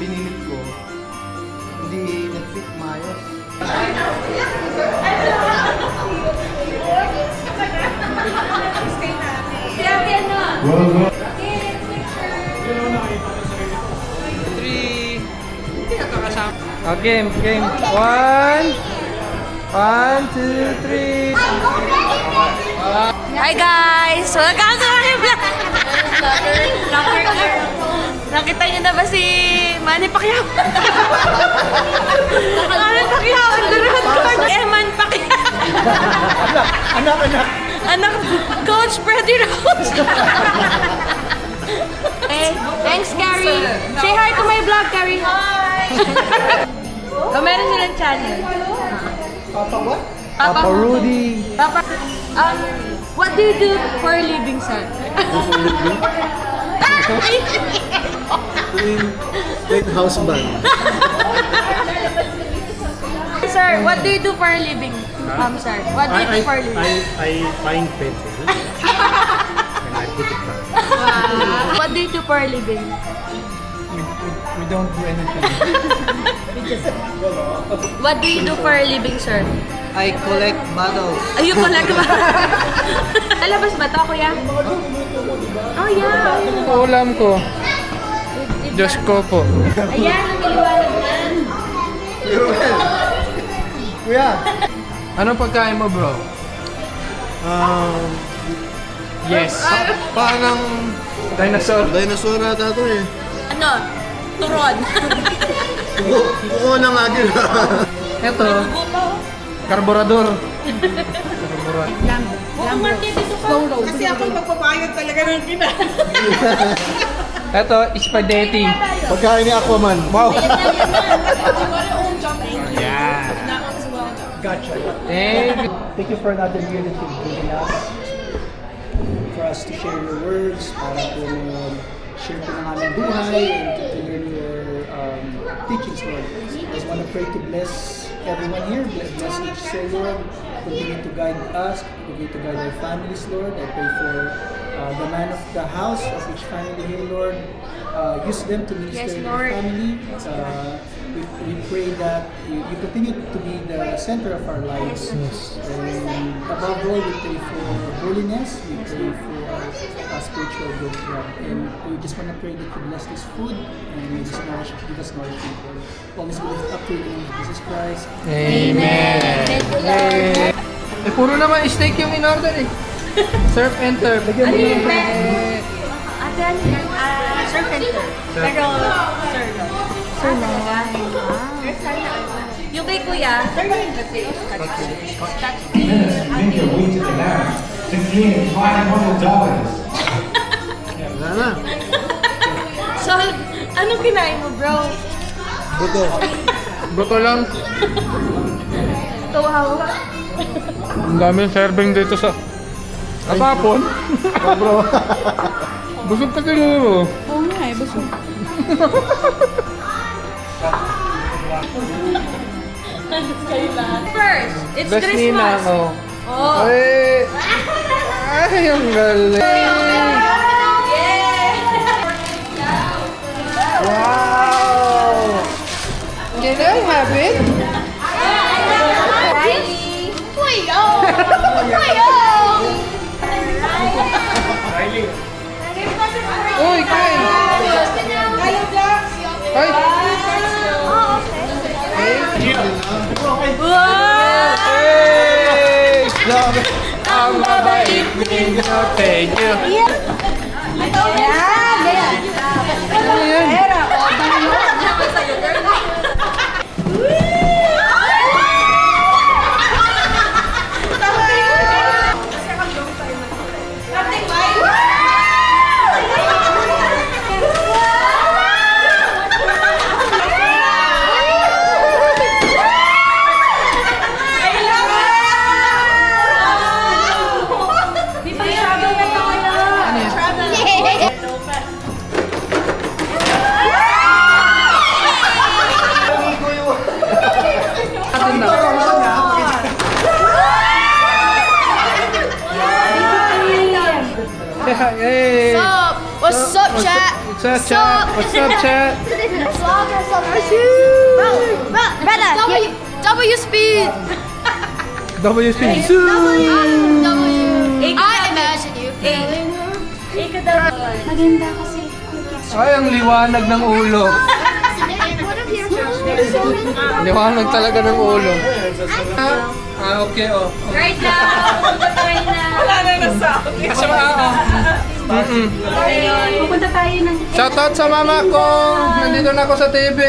pinilit ko, hindi nag-fit maayos. Game. One, two, three. Hi guys! Welcome to my vlog! Nakita niyo na ba si Manny Pacquiao? Manny Pacquiao! Eman Pacquiao! Anak Coach Freddy Rose! Hey, thanks Carrie! Say hi to my vlog, Carrie! Hi! Meron silang channel. Papa what? Papa Rudy. Papa, what do you do for a living, sir? Wait, house band. Sir, what do you do for a living? Sir, what do you do for a living? I find pencils and I put it back. What do you do for a living? We don't do anything. What do you do for a living, sir? I collect bottles. Ayun pala ba? Lalabas ba ito, kuya? Oh, yeah. Ulam ko. Diyos ko po. Ayan, ang iliwanag yan. Kuya. Anong pagkain mo, bro? Yes. Parang Dinosaur. dinosaur ata ito eh. Ano? Turon. Oo na nga din. Ito, karburador. Kasi ako magpabayad talaga ng kinain. Ito, spaghetti. Pagkain ni Aquaman. Wow. Yeah. Gotcha. Thank you for another year that you've given us. For us to share your words, para po share po ng aming buhay and to learn your teachings, Lord. I just want to pray to bless everyone here, bless each soul, Lord. Continue to guide us, continue to guide our families, Lord. I pray for the man of the house of each family here, Lord. Use them to minister Yes, in our Lord. family. We pray that you continue to be the center of our lives. And above all, we pray for holiness. We pray for spiritual growth, God. And we just want to pray that you bless this food and you just give us nourishment, Lord. Always we lift up to you, Jesus Christ. Amen. Eh, puro naman steak yung in-order eh. Surf and turf. Ate, ano yan? Sir Fenter. Pero, sir. Sir na. Yung kay kuya, sir na yung Make your way to the lab to gain $500. Wala na. So, anong kinain mo, bro? Buto. Buto lang. Tuhawa. Ang daming serving dito sa Kapapon. Bro. Busog ka siguro. Oo nga eh, busog. First, it's Best Christmas. Nina, oh. Oh. Ay, ay, ang galing. Wow! Can I have it? Riley. Uy, kain! Ay! Wow! Hey! Ang mabait ninyo, thank you. Ano yan? So, What's up, chat? What's up, chat? What's up, chat? W speed. W speed. I imagine you feeling. Maganda kasi cookies. Ay, ang liwanag ng ulo. Liwanag talaga ng ulo. Okay, oh. Right now. Right now. Wala na nasa akin. Kasi Pupunta tayo ng... Shoutout sa mama ko. Nandito na ako sa TV.